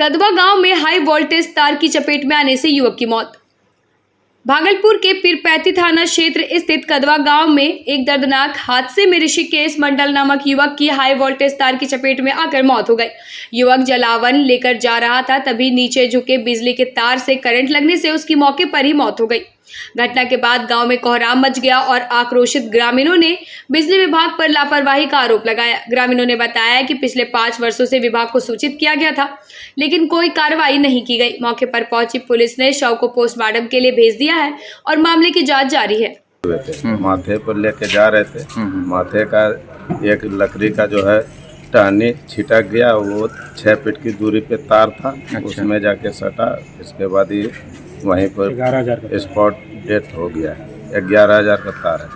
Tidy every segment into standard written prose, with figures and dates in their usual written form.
कदवा गांव में high voltage तार की चपेट में आने से युवक की मौत। भागलपुर के पीरपैती थाना क्षेत्र स्थित कदवा गांव में एक दर्दनाक हादसे में ऋषिकेश मंडल नामक युवक की हाई वोल्टेज तार की चपेट में आकर मौत हो गई। युवक जलावन लेकर जा रहा था, तभी नीचे झुके बिजली के तार से करंट लगने से उसकी मौके पर ही मौत हो गई। घटना के बाद गांव में कोहराम मच गया और आक्रोशित ग्रामीणों ने बिजली विभाग पर लापरवाही का आरोप लगाया। ग्रामीणों ने बताया कि पिछले 5 वर्षों से विभाग को सूचित किया गया था, लेकिन कोई कार्रवाई नहीं की गई। मौके पर पहुंची पुलिस ने शव को पोस्टमार्टम के लिए भेज दिया है और मामले की जांच जारी है। माथे पर लेके जा रहे थे, माथे का एक लकड़ी का जो है टहनी छिटक गया, वो 6 फीट की दूरी पे तार था। उसमें जाके सटा, इसके बाद ही वहीं पर स्पॉट डेथ हो गया। 11,000 का तार है।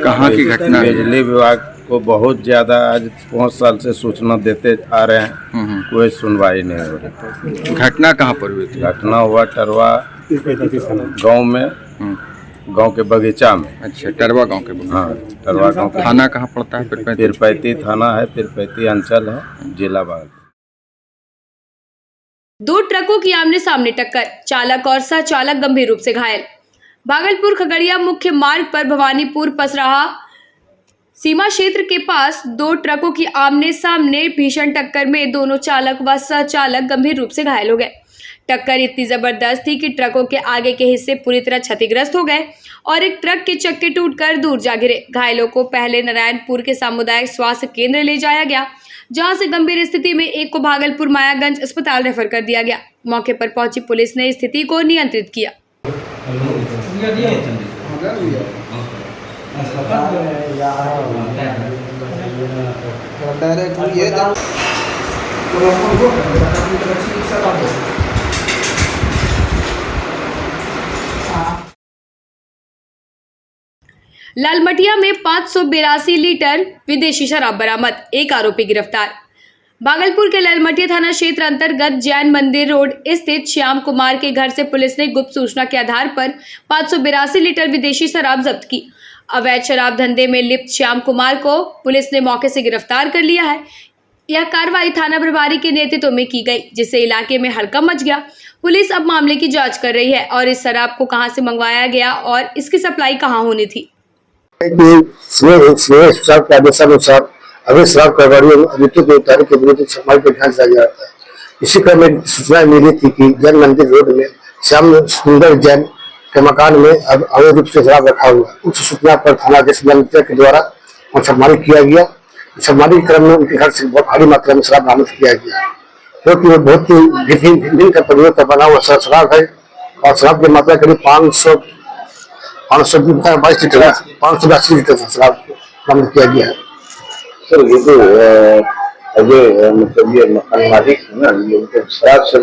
कहाँ की घटना? बिजली विभाग को बहुत ज़्यादा आज 5 साल से सूचना देते आ रहे हैं, कोई सुनवाई नहीं हो रही। घटना कहाँ पर हुई थी? घटना हुआ टरवा गांव में, गांव के बगीचा में। अच्छा, टरवा गांव के बगीचा। हाँ, टरवा गांव। थाना कहाँ पड़ता है? पीरपैती थाना है, पीरपैती अंचल है, जिला भागलपुर। 2 ट्रकों की आमने सामने टक्कर, चालक और सह चालक गंभीर रूप से घायल। भागलपुर खगड़िया मुख्य मार्ग पर भवानीपुर पसराहा सीमा क्षेत्र के पास 2 ट्रकों की आमने सामने भीषण टक्कर में दोनों चालक व सह चालक गंभीर रूप से घायल हो गए। टक्कर इतनी जबरदस्त थी कि ट्रकों के आगे के हिस्से पूरी तरह क्षतिग्रस्त हो गए और एक ट्रक के चक्के टूटकर दूर जा गिरे। घायलों को पहले नारायणपुर के सामुदायिक स्वास्थ्य केंद्र ले जाया गया, जहां से गंभीर स्थिति में एक को भागलपुर मायागंज अस्पताल रेफर कर दिया गया। मौके पर पहुंची पुलिस ने स्थिति को नियंत्रित किया। लालमटिया में 582 लीटर विदेशी शराब बरामद, 1 आरोपी गिरफ्तार। भागलपुर के लालमटिया थाना क्षेत्र अंतर्गत जैन मंदिर रोड स्थित श्याम कुमार के घर से पुलिस ने गुप्त सूचना के आधार पर 582 लीटर विदेशी शराब जब्त की। अवैध शराब धंधे में लिप्त श्याम कुमार को पुलिस ने मौके से गिरफ्तार कर लिया है। यह कार्रवाई थाना प्रभारी के नेतृत्व में की गई, जिससे इलाके में हड़कंप मच गया। पुलिस अब मामले की जाँच कर रही है और इस शराब को कहाँ से मंगवाया गया और इसकी सप्लाई कहाँ होनी थी। के आदेशानुसार अवैध शराब कारोबारियों आरोपियों को उतारने के विरुद्ध समाज पर ध्यान दिया जा रहा है। इसी क्रम में सूचना मिली थी कि जैन मंदिर रोड में श्याम सुंदर जैन के मकान में अवैध रूप से शराब रखा हुआ। उस सूचना पर थाना अध्यक्ष के द्वारा छापेमारी किया गया। छापेमारी के क्रम में उनके घर से बहुत भारी मात्रा में शराब बरामद किया गया, क्योंकि वो बहुत ही विभिन्न कंपनियों का बना हुआ शराब है और शराब की मात्रा करीब 522 लीटर 582 लीटर शराब बरामद किया गया है। सर, ये तो अजय मतलब ये मकान मालिक है ना, ये मतलब शराब से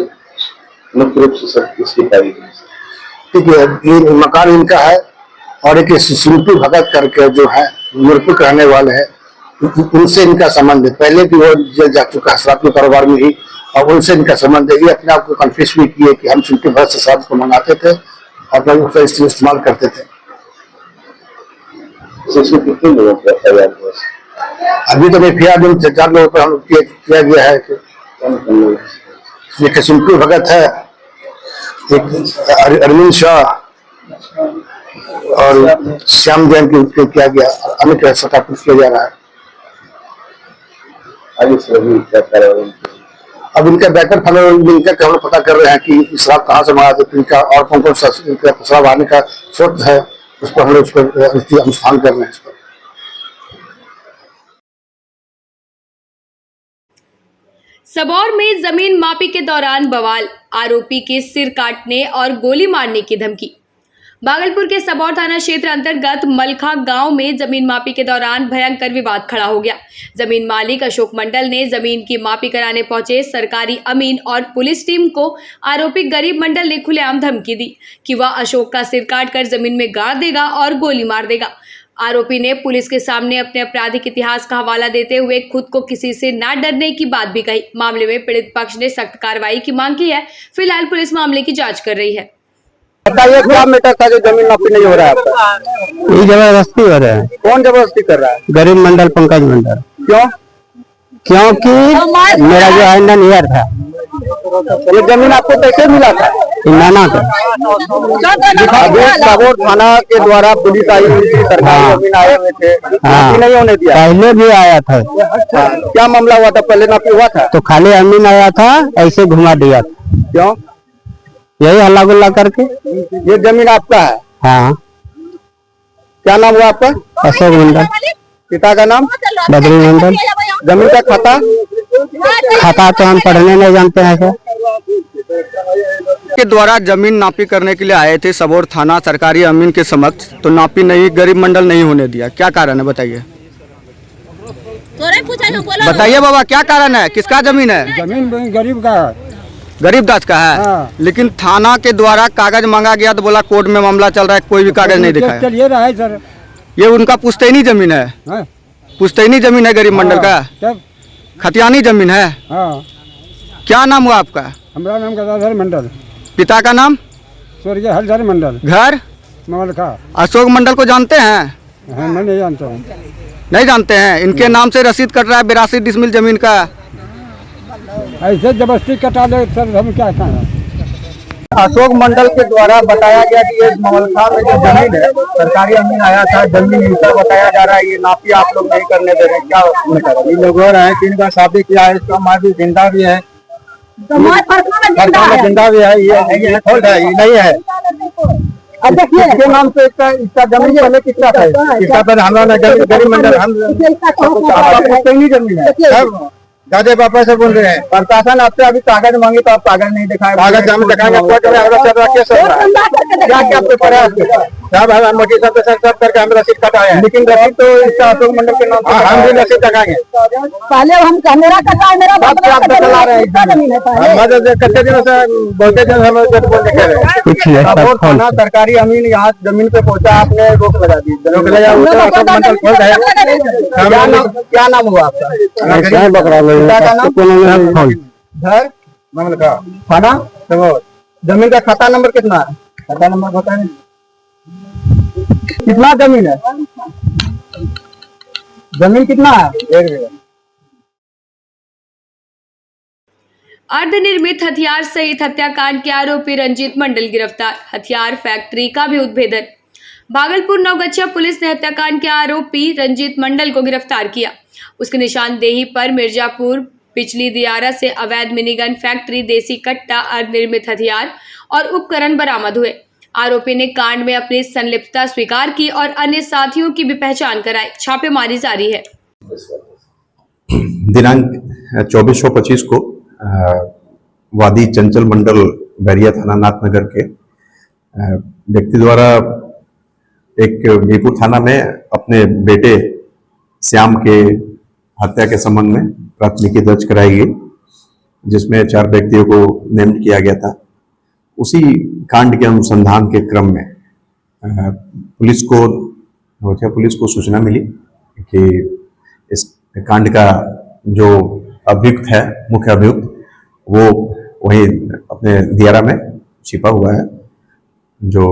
मुख्य रूप से सब किसकी कारीगरी है? ठीक है, ये मकान इनका है और एक सिंटू भगत करके जो है यूरोप के रहने वाले हैं, उनसे इनका संबंध है। पहले भी वो जेल जा चुका है शराब के कारोबार में ही, और उनसे इनका संबंध है। ये अपने आप को कन्फ्यूज भी किए कि हम सिंटू भगत से शराब को मंगाते थे और उसका इस्तेमाल करते थे। कितने लोगों को एफआईआर हुआ? अभी तो एफआईआर 4 लोगों पर हम किया गया है। एक सिंटू भगत है, एक अरविंद शाह और श्याम जैन के किया गया, अन्य सत्यापित किया जा रहा है। अब इनका बैकअप हम पता कर रहे हैं कि शराब कहाँ से मंगाते थे, इनका और कौन कौन सा शराब आने का स्रोत है, उस पर हम लोग अनुसंधान कर रहे हैं। सबौर में जमीन मापी के दौरान बवाल, आरोपी के सिर काटने और गोली मारने की धमकी। भागलपुर के सबौर थाना क्षेत्र अंतर्गत मलखा गांव में जमीन मापी के दौरान भयंकर विवाद खड़ा हो गया। जमीन मालिक अशोक मंडल ने जमीन की मापी कराने पहुंचे सरकारी अमीन और पुलिस टीम को आरोपी गरीब मंडल ने खुलेआम धमकी दी कि वह अशोक का सिर काटकर जमीन में गाड़ देगा और गोली मार देगा। आरोपी ने पुलिस के सामने अपने आपराधिक इतिहास का हवाला देते हुए खुद को किसी से ना डरने की बात भी कही। मामले में पीड़ित पक्ष ने सख्त कार्रवाई की मांग की है। फिलहाल पुलिस मामले की जांच कर रही है। बताइए, क्या मैटर था जो जमीन मापी नहीं हो रहा है आपका? ये जबरदस्ती हो रहा है। कौन जबरदस्ती कर रहा है? गरीब मंडल, पंकज मंडल। क्यों? क्योंकि मेरा जो आइंडन ईयर था ये जमीन आपको कैसे मिला था? नाना का सबोर थाना के द्वारा पुलिस आई हुई थी, सरकारी जमीन आए हुए थे, नापी नहीं होने दिया। पहले भी आया था। क्या मामला हुआ था? पहले नापी हुआ था तो खाली अमीन आया था, ऐसे घुमा दिया। क्यों? यही हल्ला गुल्ला करके। ये जमीन आपका है? हाँ। क्या नाम हुआ आपका? अशोक मंडल। पिता का नाम? बद्री मंडल। जमीन का खाता तो हम पढ़ने नहीं जानते हैं सर। के द्वारा जमीन नापी करने के लिए आए थे सबोर थाना सरकारी अमीन के समक्ष, तो नापी नहीं, गरीब मंडल नहीं होने दिया। क्या कारण है बताइए? बताइए बाबा, क्या कारण है? किसका जमीन है? जमीन गरीब का है। गरीब दास का है। हाँ। लेकिन थाना के द्वारा कागज मांगा गया तो बोला कोर्ट में मामला चल रहा है, कोई भी कागज नहीं दिखाया। चलिए रहा है सर। ये उनका पुश्तैनी जमीन है। हाँ। पुश्तैनी जमीन है गरीब मंडल का। तब खतियानी जमीन है। हाँ। क्या नाम हुआ आपका? हमारा नाम गदाधर मंडल। पिता का नाम? स्वर्गीय हरिधर मंडल। घर? मलखा। अशोक मंडल को जानते हैं? हाँ, मैं नहीं जानता हूँ। नहीं जानते हैं? इनके नाम से रसीद कट रहा है 82 डिसमिल जमीन का। ऐसे जबरदस्ती कटा दे सर, हम क्या कहें? अशोक मंडल के द्वारा बताया गया कि ये मलखा में जो जमीन है, सरकारी अमीन आया था, जमीन इनका बताया जा रहा है, ये नापी आप लोग नहीं करने दे रहे। क्या ये लोग हो रहे हैं कि इनका शादी किया है, इसका माँ भी जिंदा भी है, जिंदा भी है, ये खोल्ड है, ये नहीं है। इसके नाम से इसका जमीन पहले कितना था? इसका पहले हमारा गरीब मंडल हम जमीन है। दादे पापा से बोल रहे हैं। प्रशासन आपसे अभी कागज मांगे तो आप कागज नहीं दिखाए। कागज हम दिखाएंगे क्या पेपर है? सब हम मोटी सब करके हम रसीद कटाए हैं, लेकिन रसीद तो इसका अशोक मंडल के नाम। हम भी रसीद लगाएंगे। पहले हम कैमरा कटा, मेरा बात क्या आप चला रहे हैं? कच्चे दिनों से बहुते दिन हम सबोर थाना सरकारी अमीन यहाँ जमीन पे पहुंचा, आपने रोक लगा दी। रोक लगा अशोक मंडल खोल गया। क्या नाम हुआ आपका? घर ममलका, थाना सबोर। जमीन का खाता नंबर कितना है? खाता नंबर बताएं। कितना जमीन है? जमीन कितना है? 1 बीघा। अर्धनिर्मित हथियार सहित हत्याकांड के आरोपी रंजीत मंडल गिरफ्तार। हथियार फैक्ट्री का भी उद्भेदन। भागलपुर नवगछिया पुलिस ने हत्याकांड के आरोपी रंजीत मंडल को गिरफ्तार किया। उसकी निशानदेही पर मिर्जापुर पिछली दियारा से अवैध मिनीगन फैक्ट्री, देसी कट्टा, अर्धनिर्मित हथियार और उपकरण बरामद हुए। आरोपी ने कांड में अपनी संलिप्तता स्वीकार की और अन्य साथियों की भी पहचान कराई। छापेमारी जारी है। दिनांक 24/25 को वादी चंचल मंडल बैरिया थाना नाथनगर के व्यक्ति द्वारा एक बीरपुर थाना में अपने बेटे श्याम के हत्या के संबंध में प्राथमिकी दर्ज कराई गई, जिसमें 4 व्यक्तियों को नेम्ड किया गया था। उसी कांड के अनुसंधान के क्रम में पुलिस को सूचना मिली कि इस कांड का जो अभियुक्त है, मुख्य अभियुक्त, वो वहीं अपने दियारा में छिपा हुआ है, जो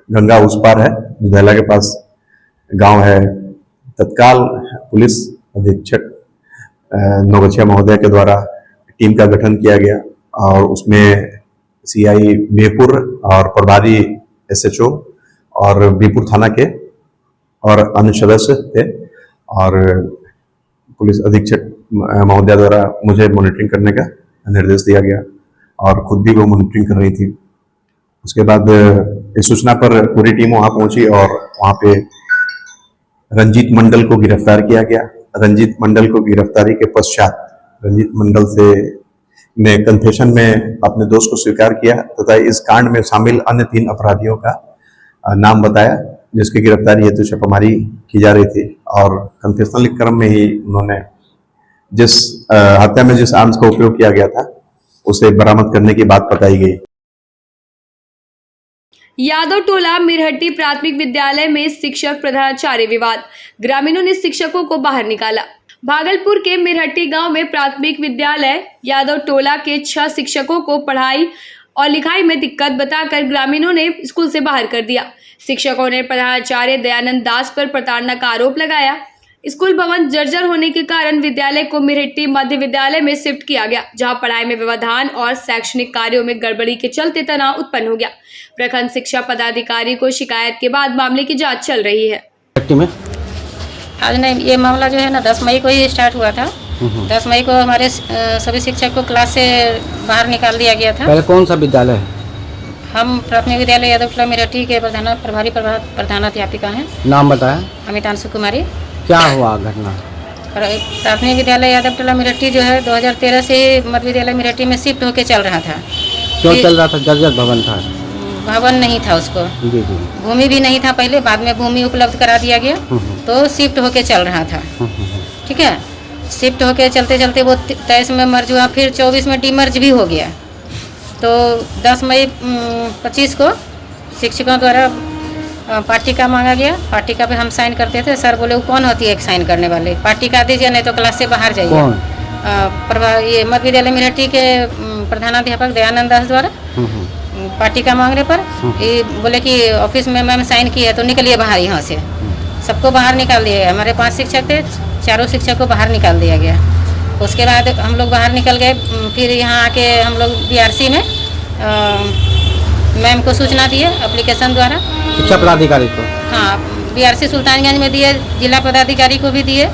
गंगा उस पार है, विद्यालय के पास गांव है। तत्काल पुलिस अधीक्षक नवगछिया महोदय के द्वारा टीम का गठन किया गया और उसमें सीआई बीरपुर और प्रभारी एसएचओ और बीरपुर थाना के और अन्य सदस्य थे, और पुलिस अधीक्षक महोदय द्वारा मुझे मॉनिटरिंग करने का निर्देश दिया गया और खुद भी वो मॉनिटरिंग कर रही थी। उसके बाद इस सूचना पर पूरी टीम वहां पहुंची और वहां पे रंजीत मंडल को गिरफ्तार किया गया। रंजीत मंडल को गिरफ्तारी के पश्चात रंजीत मंडल से ने कन्फेशन में अपने दोष को स्वीकार किया तथा इस कांड में शामिल अन्य 3 अपराधियों का नाम बताया, जिसकी गिरफ्तारी हेतु छापेमारी की जा रही थी। और कन्फेशनल क्रम में ही उन्होंने जिस हत्या में जिस आर्म्स का उपयोग किया गया था उसे बरामद करने की बात बताई गई। यादव टोला मिरहट्टी प्राथमिक विद्यालय में शिक्षक प्रधानाचार्य विवाद। ग्रामीणों ने शिक्षकों को बाहर निकाला। भागलपुर के मिरहट्टी गांव में प्राथमिक विद्यालय यादव टोला के 6 शिक्षकों को पढ़ाई और लिखाई में दिक्कत बताकर ग्रामीणों ने स्कूल से बाहर कर दिया। शिक्षकों ने प्रधानाचार्य दयानंद दास पर प्रताड़ना का आरोप लगाया। स्कूल भवन जर्जर होने के कारण विद्यालय को मिरहट्टी मध्य विद्यालय में शिफ्ट किया गया, जहां पढ़ाई में व्यवधान और शैक्षणिक कार्यों में गड़बड़ी के चलते तनाव उत्पन्न हो गया। प्रखंड शिक्षा पदाधिकारी को शिकायत के बाद मामले की जांच चल रही है। आज नहीं, ये मामला जो है ना 10 मई को ही स्टार्ट हुआ था। 10 मई को हमारे सभी शिक्षक को क्लास से बाहर निकाल दिया गया था। पहले कौन सा विद्यालय है? हम प्राथमिक विद्यालय यादवटोला मिरहट्टी के प्रभारी प्रधानाध्यापिका हैं। नाम बताया। अमितांशु कुमारी। क्या हुआ घटना? प्राथमिक विद्यालय यादवटोला मिरहट्टी जो है 2013 से मध्य विद्यालय मिरहट्टी में शिफ्ट होकर चल रहा था। क्यों चल रहा था? जर्जर भवन था। भवन नहीं था उसको, जी जी। भूमि भी नहीं था पहले, बाद में भूमि उपलब्ध करा दिया गया तो शिफ्ट होके चल रहा था। ठीक है, शिफ्ट होके चलते चलते वो 23 में मर्ज हुआ, फिर 24 में डीमर्ज भी हो गया। तो 10 मई 25 को शिक्षकों द्वारा पाठ्यिका मांगा गया। पाठ्यिका पे हम साइन करते थे। सर बोले वो कौन होती है एक साइन करने वाले, पाठ्यिका दीजिए नहीं तो क्लास से बाहर जाइए। ये मध्य विद्यालय मिरहट्टी के प्रधानाध्यापक दयानंद दास द्वारा पाठ्यिका मांगने पर ये बोले कि ऑफिस में मैम साइन की है तो निकलिए बाहर यहाँ से। सबको बाहर निकाल दिया गया। हमारे 5 शिक्षक थे, चारों शिक्षक को बाहर निकाल दिया गया। उसके बाद हम लोग बाहर निकल गए। फिर यहाँ आके हम लोग बीआरसी में मैम को सूचना दिए एप्लीकेशन द्वारा, शिक्षा पदाधिकारी को। हाँ, बीआरसी सुल्तानगंज में दिए, जिला पदाधिकारी को भी दिए,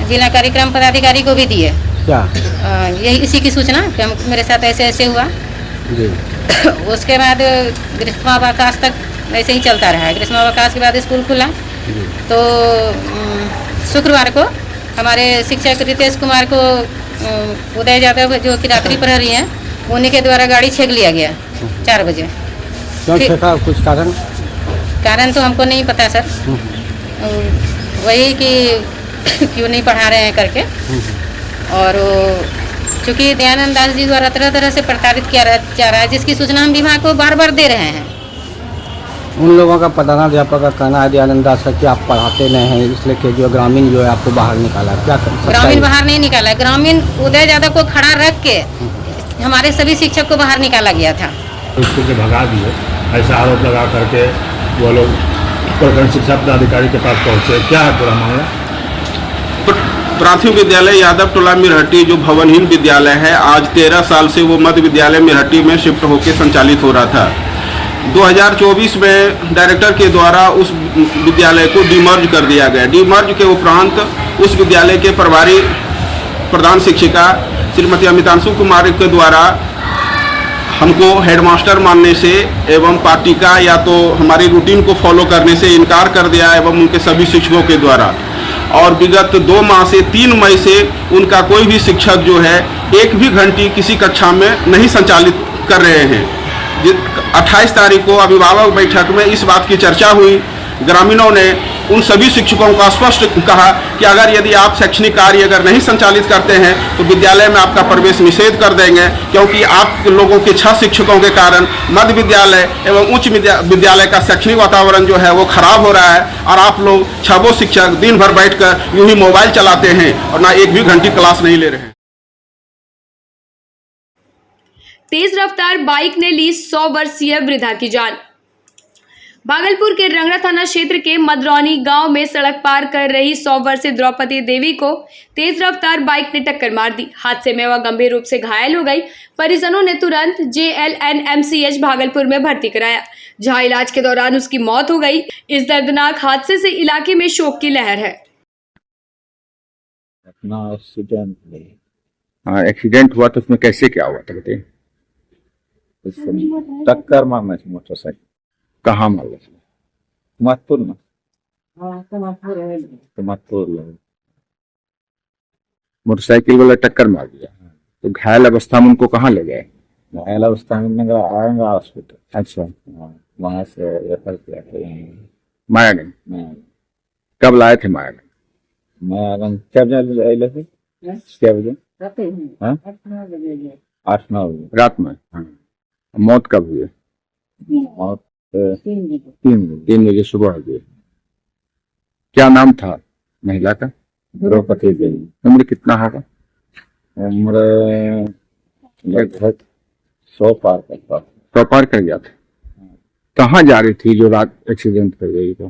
जिला कार्यक्रम पदाधिकारी को भी दिए। क्या यही इसी की सूचना कि हम मेरे साथ ऐसे ऐसे हुआ जी। उसके बाद ग्रीष्मावकाश तक ऐसे ही चलता रहा। ग्रीष्मावकाश के बाद स्कूल खुला तो शुक्रवार को हमारे शिक्षक रितेश कुमार को उदय यादव जो कि रात्रि प्रहरी हैं, उन्हीं के द्वारा गाड़ी छीन लिया गया 4 बजे। क्यों छेका? कुछ कारण? कारण तो हमको नहीं पता सर, वही कि क्यों नहीं पढ़ा रहे हैं करके। और चूँकि दयानंद दास जी द्वारा तरह तरह से प्रताड़ित किया जा रहा है, जिसकी सूचना हम विभाग को बार बार दे रहे हैं। उन लोगों का प्रधानाध्यापक का कहना है दयानंद दास का कि आप पढ़ाते नहीं हैं, इसलिए कि जो ग्रामीण जो है आपको बाहर निकाला। क्या ग्रामीण बाहर नहीं निकाला, ग्रामीण उदय यादव को खड़ा रख के हमारे सभी शिक्षक को बाहर निकाला गया था। स्कूल से भगा दिए ऐसा आरोप लगा करके वो लोग प्रखंड शिक्षा पदाधिकारी के पास पहुँचे। क्या है पूरा मामला? प्राथमिक विद्यालय यादवटोला मिरहट्टी जो भवनहीन विद्यालय है, आज 13 साल से वो मध्य विद्यालय मिरहट्टी में शिफ्ट होकर संचालित हो रहा था। 2024 में डायरेक्टर के द्वारा उस विद्यालय को डीमर्ज कर दिया गया। डीमर्ज के उपरांत उस विद्यालय के प्रभारी प्रधान शिक्षिका श्रीमती अमितांशु कुमारी के द्वारा हमको हेडमास्टर मानने से एवं पाठ्यिका या तो हमारी रूटीन को फॉलो करने से इनकार कर दिया एवं उनके सभी शिक्षकों के द्वारा। और विगत 2 माह से 3 मई से उनका कोई भी शिक्षक जो है एक भी घंटी किसी कक्षा में नहीं संचालित कर रहे हैं। 28 तारीख को अभिभावक बैठक में इस बात की चर्चा हुई। ग्रामीणों ने उन सभी शिक्षकों का स्पष्ट कहा कि अगर यदि आप शैक्षणिक कार्य अगर नहीं संचालित करते हैं तो विद्यालय में आपका प्रवेश निषेध कर देंगे, क्योंकि आप लोगों के 6 शिक्षकों के कारण मध्य विद्यालय एवं उच्च विद्यालय का शैक्षणिक वातावरण जो है वो खराब हो रहा है। और आप लोग 6 शिक्षक दिन भर बैठकर यूं ही मोबाइल चलाते हैं और ना एक भी घंटी क्लास नहीं ले रहे हैं। तेज रफ्तार बाइक ने ली 100 वर्षीय वृद्धा की जान। भागलपुर के रंगरा थाना क्षेत्र के मदरौनी गांव में सड़क पार कर रही 100 वर्षीय द्रौपदी देवी को तेज रफ्तार बाइक ने टक्कर मार दी। हादसे में वह गंभीर रूप से घायल हो गई। परिजनों ने तुरंत JLNMCH भागलपुर में भर्ती कराया, जहां इलाज के दौरान उसकी मौत हो गई। इस दर्दनाक हादसे से इलाके में शोक की लहर है। एक्सीडेंट हुआ तो उसमें कैसे क्या हुआ था बताइए? टक्कर मारना है मोटरसाइकिल। कहाँ मारा? महत्वपूर्ण में मोटरसाइकिल वाला टक्कर मार दिया तो घायल अवस्था में उनको कहाँ ले गए? घायल अवस्था में आएंगे हॉस्पिटल। अच्छा, वहाँ से रेफर किया था मायागंज। कब लाए थे मायागंज? मायागंज क्या बजे? 8-9 बजे रात में। मौत कब हुई? मौत 3 बजे सुबह हो गई। क्या नाम था महिला का? द्रौपदी देवी। उम्र कितना होगा? उम्र लगभग 100 पार कर गया था। कहाँ जा रही थी जो रात एक्सीडेंट कर गई? तो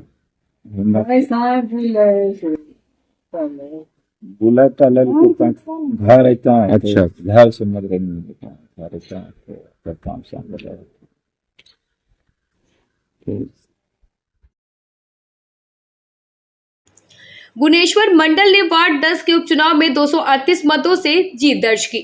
बुलेट घर रहता है। अच्छा, घर से मत घर रहता है तो काम शाम गुनेश्वर मंडल ने वार्ड 10 के उपचुनाव में 238 मतों से जीत दर्ज की।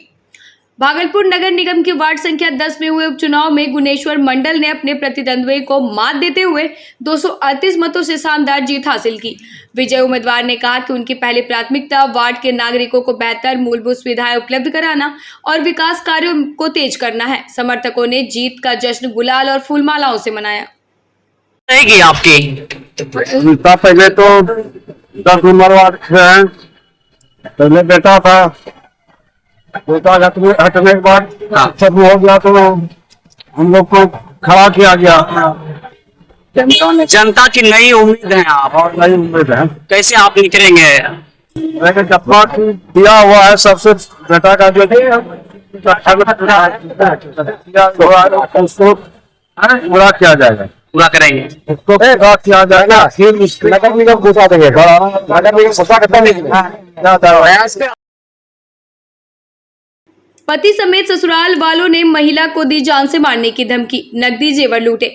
भागलपुर नगर निगम के वार्ड संख्या 10 में हुए उपचुनाव में गुनेश्वर मंडल ने अपने प्रतिद्वंद्वी को मात देते हुए 238 मतों से शानदार जीत हासिल की। विजय उम्मीदवार ने कहा कि उनकी पहली प्राथमिकता वार्ड के नागरिकों को बेहतर मूलभूत सुविधाएं उपलब्ध कराना और विकास कार्यों को तेज करना है। समर्थकों ने जीत का जश्न गुलाल और फूलमालाओं से मनाया। रहेगी आपकी पहले तो 10 नंबर वार्ड है, पहले बेटा था, बेटा हटने के बाद सब हो गया तो हम लोग को खड़ा किया गया। जनता की नई उम्मीद है आप, और नई उम्मीद है, कैसे आप निकलेंगे? जब्बा दिया हुआ है सबसे, बेटा का जो उसको पूरा किया जाएगा, पूरा करेंगे, उसको पूरा किया जाएगा। नगर निगम घुसा देंगे, नगर निगम घुसा करता। पति समेत ससुराल वालों ने महिला को दी जान से मारने की धमकी, नकदी जेवर लूटे।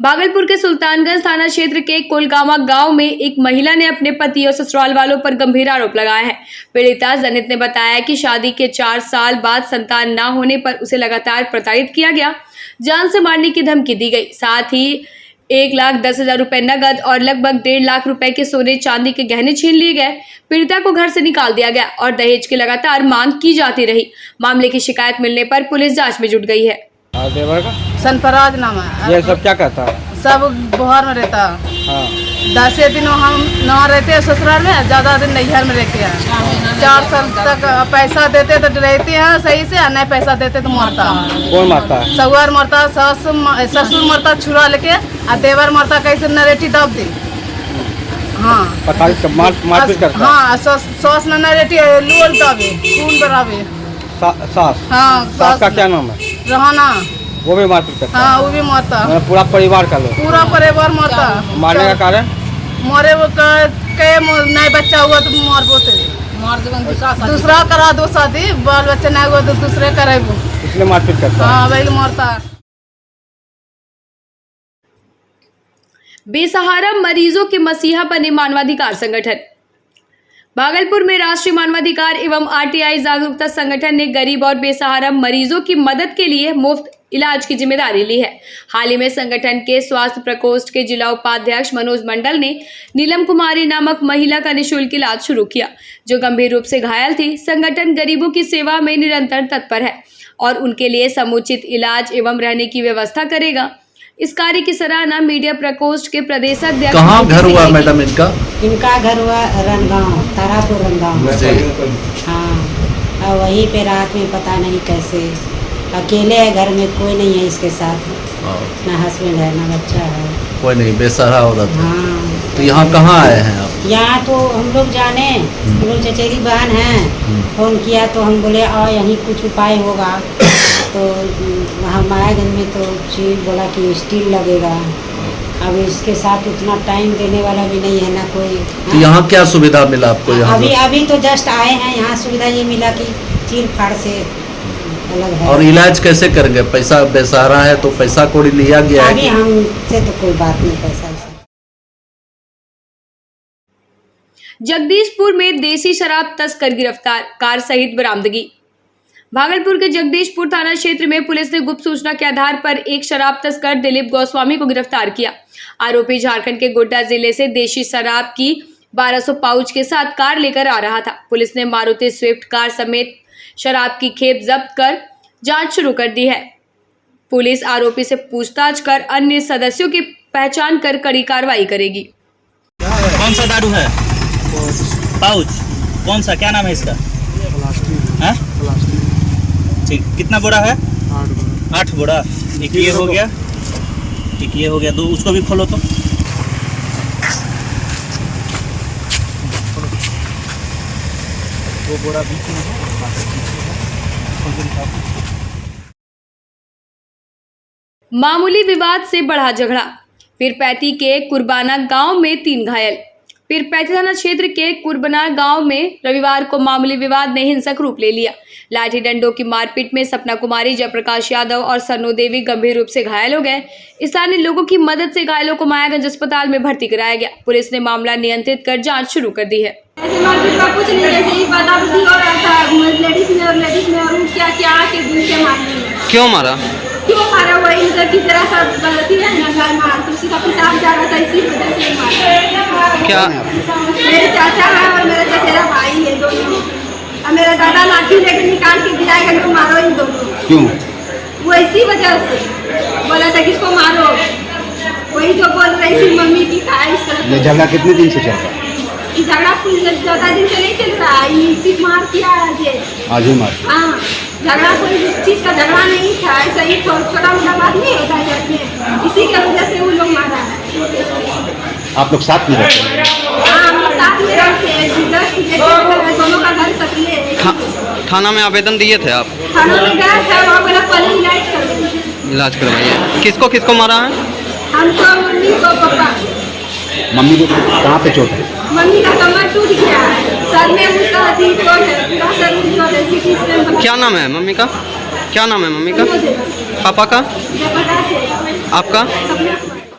भागलपुर के सुल्तानगंज थाना क्षेत्र के कोलगामा गांव में एक महिला ने अपने पति और ससुराल वालों पर गंभीर आरोप लगाया है। पीड़िता जनित ने बताया कि शादी के 4 साल बाद संतान न होने पर उसे लगातार प्रताड़ित किया गया, जान से मारने की धमकी दी गई। साथ ही 1,10,000 रुपए नगद और लगभग 1.5 लाख रुपए के सोने चांदी के गहने छीन लिए गए। पीड़िता को घर से निकाल दिया गया और दहेज की लगातार मांग की जाती रही। मामले की शिकायत मिलने पर पुलिस जांच में जुट गई है। देवर का सनफराज नाम है। ये सब क्या कहता है? सब बोहर में रहता। हाँ। 10 दिन हम न रहते हैं ससुराल में, ज्यादा दिन नैहर में रहते हैं। 4 साल तक पैसा देते तो रहते हैं सही से, नहीं पैसा देते तो मरता। कौन मारता है? सहुआर मरता, ससुर मरता छुरा लेके, और देवर मरता कैसे नरेटी दब दे। हाँ, मारपीट करता। हाँ, सॉस नरेटी लूल दबे, खून बराबे। सास? हाँ, सास का क्या नाम है? रहना। वो भी मारपीट करता? हाँ, वो भी मरता। पूरा परिवार का लोग? पूरा परिवार मरता। मारने का कारण? मरे वो नए बच्चा हुआ तो मार बोते, दूसरा करा दो शादी, बाल बच्चा नहीं हुआ तो दूसरे करे वो, इसलिए मारपीट करता। हाँ, वही मरता। बेसहारा मरीजों के मसीहा बने मानवाधिकार संगठन। भागलपुर में राष्ट्रीय मानवाधिकार एवं आरटीआई जागरूकता संगठन ने गरीब और बेसहारा मरीजों की मदद के लिए मुफ्त इलाज की जिम्मेदारी ली है। हाल ही में संगठन के स्वास्थ्य प्रकोष्ठ के जिला उपाध्यक्ष मनोज मंडल ने नीलम कुमारी नामक महिला का निःशुल्क इलाज शुरू किया, जो गंभीर रूप से घायल थी। संगठन गरीबों की सेवा में निरंतर तत्पर है और उनके लिए समुचित इलाज एवं रहने की व्यवस्था करेगा। इस कार्य की सराहना मीडिया प्रकोष्ठ के प्रदेश अध्यक्ष। कहाँ घर हुआ मैडम इनका? इनका घर हुआ रनगांव, तारापुर रनगांव। हाँ, और वहीं पे रात में पता नहीं कैसे, अकेले है घर में, कोई नहीं है इसके साथ, ना हस्बैंड है ना बच्चा है, कोई नहीं, बेसहारा औरत। हाँ। तो यहाँ कहाँ आए हैं आप? यहाँ तो हम लोग जाने, हम लोग चचेरी बहन हैं, फोन किया तो हम बोले आओ यहीं कुछ उपाय होगा। तो वहाँ मायागंज में तो चीज बोला कि स्टील लगेगा। अब इसके साथ उतना टाइम देने वाला भी नहीं है ना कोई। तो यहाँ क्या सुविधा मिला आपको? यहाँ अभी तो जस्ट आए हैं, यहाँ सुविधा ये मिला कि चीर फाड़ से अलग है। और इलाज कैसे करेंगे? पैसा बेसहारा है तो पैसा कोड़ी लिया गया है? अभी हमसे तो कोई बात नहीं, पैसा। जगदीशपुर में देसी शराब तस्कर गिरफ्तार, कार सहित बरामदगी। भागलपुर के जगदीशपुर थाना क्षेत्र में पुलिस ने गुप्त सूचना के आधार पर एक शराब तस्कर दिलीप गोस्वामी को गिरफ्तार किया। आरोपी झारखंड के गोड्डा जिले से देशी शराब की 1200 पाउच के साथ कार लेकर आ रहा था। पुलिस ने मारुति स्विफ्ट कार समेत शराब की खेप जब्त कर जांच शुरू कर दी है। पुलिस आरोपी से पूछताछ कर अन्य सदस्यों की पहचान कर कड़ी कार्रवाई करेगी। कौन सा दारू है? पाउच कौन सा, क्या नाम है इसका? ठीक, कितना बोरा है? 8 बोरा। एक ये हो गया, एक ये हो गया, दो उसको भी खोलो तो। वो बोरा बीच में है। मामूली विवाद से बढ़ा झगड़ा, पीरपैती के कुर्बाना गांव में 3 घायल। पीरपैती थाना क्षेत्र के कुरबना गांव में रविवार को मामूली विवाद ने हिंसक रूप ले लिया। लाठी डंडों की मारपीट में सपना कुमारी, जयप्रकाश यादव और सन्नू देवी गंभीर रूप से घायल हो गए। स्थानीय लोगों की मदद से घायलों को मायागंज अस्पताल में भर्ती कराया गया। पुलिस ने मामला नियंत्रित कर जांच शुरू कर दी है। ऐसे मारपीट का कुछ नहीं, ऐसे ही बदाबदी हो रहा था लेडीज ने और क्या क्या के दिल से मारने। क्यों मारा? क्यों मारा? वही इधर की तरह सब गलती है ना, घर मार तुलसी का पेशाब जा रहा था, इसी वजह से मारा। क्या? मेरे चाचा है और मेरा चचेरा भाई है दोनों, और मेरा दादा लाठी लेकर निकाल के दिया है कि मारो इन दोनों। क्यों? वो इसी वजह से बोला था किसको मारो, वही जो बोल रही थी मम्मी की का इस तरह। ये झगड़ा कितने दिन से चल रहा है? झगड़ा 14 दिन से नहीं चल रहा है, सिर्फ मार किया आज ही मार। हाँ, झगड़ा कोई चीज का झगड़ा नहीं था, ऐसा ही छोटा मोटा बात नहीं होता है घर में, इसी के वजह से वो लोग मारा है। आप लोग साथ में रहते हैं? हाँ, हम लोग साथ में रहते हैं, दोनों का घर सक्रिय है। थाना में आवेदन दिए थे आप? थाना में गया था, वहाँ बोला पहले इलाज करवाइए। किसको किसको मारा है? हमको, मम्मी को, पापा। मम्मी को कहाँ पे चोट है? मम्मी का कमर टूट गया है, सर में उसका चोट है, पूरा सर में चोट है, CT स्कैन। क्या नाम है मम्मी का? क्या नाम है मम्मी का? पापा का? जयप्रकाश है। आपका?